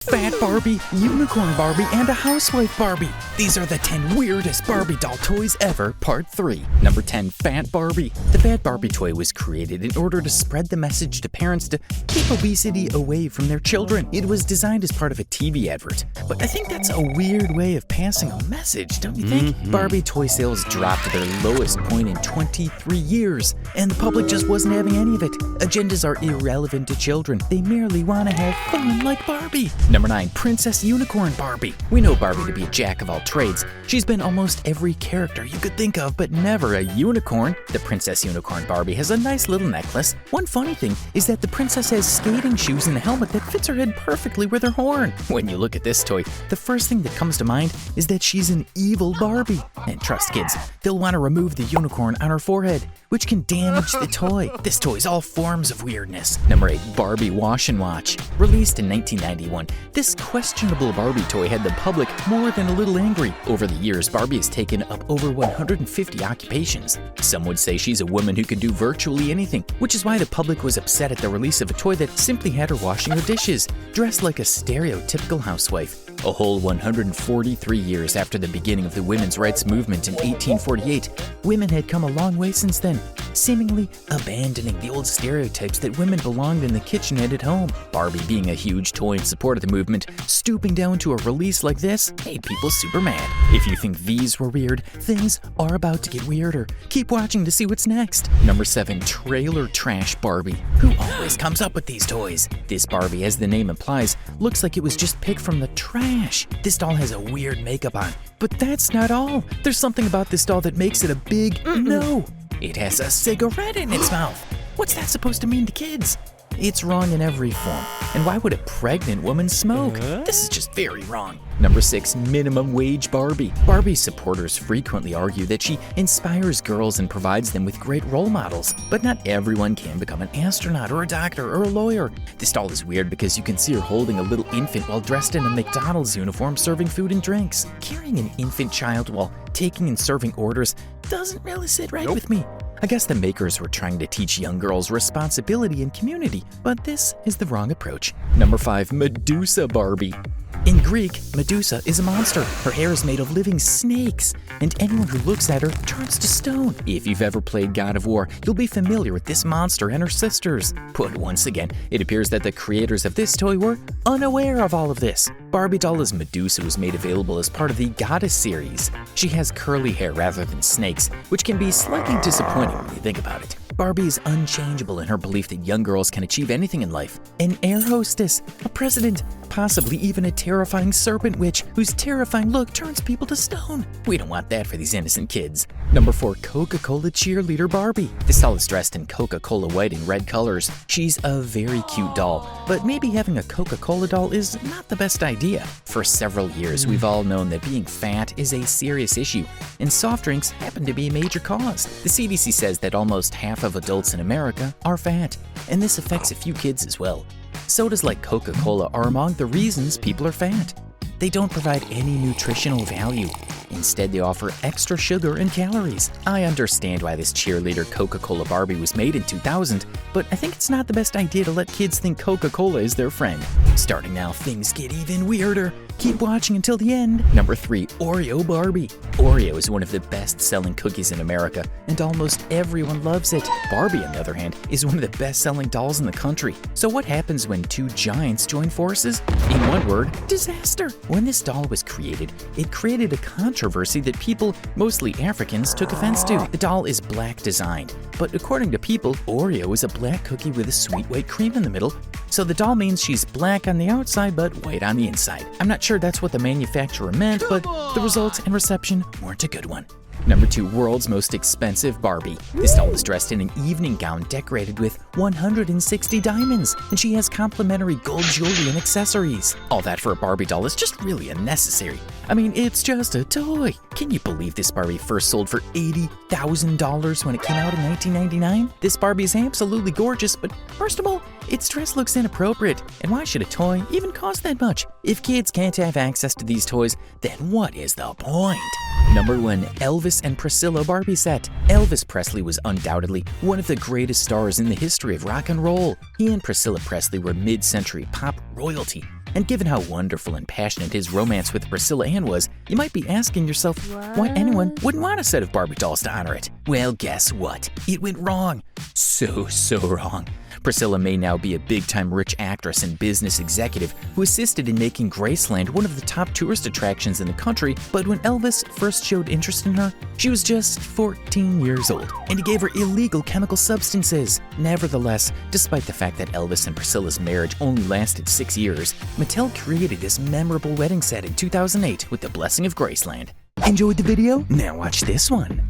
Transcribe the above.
Fat Barbie, Unicorn Barbie, and a Housewife Barbie. These are the 10 weirdest Barbie doll toys ever, Part 3. Number 10, Fat Barbie. The Fat Barbie toy was created in order to spread the message to parents to keep obesity away from their children. It was designed as part of a TV advert, but I think that's a weird way of passing a message, don't you think? Barbie toy sales dropped to their lowest point in 23 years, and the public just wasn't having any of it. Agendas are irrelevant to children. They merely want to have fun like Barbie. Number 9, Princess Unicorn Barbie. We know Barbie to be a jack of all trades. She's been almost every character you could think of, but never a unicorn. The Princess Unicorn Barbie has a nice little necklace. One funny thing is that the princess has skating shoes and a helmet that fits her head perfectly with her horn. When you look at this toy, the first thing that comes to mind is that she's an evil Barbie. And trust kids, they'll want to remove the unicorn on her forehead, which can damage the toy. This toy's all forms of weirdness. Number 8, Barbie Wash and Watch. Released in 1991, this questionable Barbie toy had the public more than a little angry. Over the years, Barbie has taken up over 150 occupations. Some would say she's a woman who can do virtually anything, which is why the public was upset at the release of a toy that simply had her washing her dishes, dressed like a stereotypical housewife. A whole 143 years after the beginning of the women's rights movement in 1848, women had come a long way since then, seemingly abandoning the old stereotypes that women belonged in the kitchen and at home. Barbie, being a huge toy in support of the movement, stooping down to a release like this, made people super mad. If you think these were weird, things are about to get weirder. Keep watching to see what's next. Number 7, Trailer Trash Barbie. Who always comes up with these toys? This Barbie, as the name implies, looks like it was just picked from the trash. This doll has a weird makeup on, but that's not all. There's something about this doll that makes it a big no. It has a cigarette in its mouth. What's that supposed to mean to kids? It's wrong in every form. And why would a pregnant woman smoke? This is just very wrong. Number 6, Minimum Wage Barbie. Barbie's supporters frequently argue that she inspires girls and provides them with great role models. But not everyone can become an astronaut or a doctor or a lawyer. This doll is weird because you can see her holding a little infant while dressed in a McDonald's uniform serving food and drinks. Carrying an infant child while taking and serving orders doesn't really sit right with me. I guess the makers were trying to teach young girls responsibility and community, but this is the wrong approach. Number 5, Medusa Barbie. In Greek, Medusa is a monster. Her hair is made of living snakes, and anyone who looks at her turns to stone. If you've ever played God of War, you'll be familiar with this monster and her sisters. But once again, it appears that the creators of this toy were unaware of all of this. Barbie doll as Medusa was made available as part of the Goddess series. She has curly hair rather than snakes, which can be slightly disappointing when you think about it. Barbie is unchangeable in her belief that young girls can achieve anything in life. An air hostess, a president, possibly even a terrifying serpent witch whose terrifying look turns people to stone. We don't want that for these innocent kids. Number 4, Coca-Cola Cheerleader Barbie. This doll is dressed in Coca-Cola white and red colors. She's a very cute doll, but maybe having a Coca-Cola doll is not the best idea. For several years, we've all known that being fat is a serious issue, and soft drinks happen to be a major cause. The CDC says that almost half of adults in America are fat, and this affects a few kids as well. Sodas like Coca-Cola are among the reasons people are fat. They don't provide any nutritional value. Instead, they offer extra sugar and calories. I understand why this cheerleader Coca-Cola Barbie was made in 2000, but I think it's not the best idea to let kids think Coca-Cola is their friend. Starting now, things get even weirder. Keep watching until the end. Number 3, Oreo Barbie. Oreo is one of the best-selling cookies in America, and almost everyone loves it. Barbie, on the other hand, is one of the best-selling dolls in the country. So what happens when two giants join forces? In one word, disaster. When this doll was created, it created a controversy that people, mostly Africans, took offense to. The doll is black designed, but according to people, Oreo is a black cookie with a sweet white cream in the middle. So the doll means she's black on the outside but white on the inside. I'm not sure that's what the manufacturer meant, but the results and reception weren't a good one. Number 2, World's Most Expensive Barbie. This doll is dressed in an evening gown decorated with 160 diamonds, and she has complimentary gold jewelry and accessories. All that for a Barbie doll is just really unnecessary. I mean, it's just a toy. Can you believe this Barbie first sold for $80,000 when it came out in 1999? This Barbie is absolutely gorgeous, but first of all, its dress looks inappropriate. And why should a toy even cost that much? If kids can't have access to these toys, then what is the point? Number 1, Elvis and Priscilla Barbie set. Elvis Presley was undoubtedly one of the greatest stars in the history of rock and roll. He and Priscilla Presley were mid-century pop royalty. And given how wonderful and passionate his romance with Priscilla Ann was, you might be asking yourself why anyone wouldn't want a set of Barbie dolls to honor it. Well, guess what? It went wrong. So wrong. Priscilla may now be a big-time rich actress and business executive who assisted in making Graceland one of the top tourist attractions in the country, but when Elvis first showed interest in her, she was just 14 years old, and he gave her illegal chemical substances. Nevertheless, despite the fact that Elvis and Priscilla's marriage only lasted 6 years, Mattel created this memorable wedding set in 2008 with the blessing of Graceland. Enjoyed the video? Now watch this one.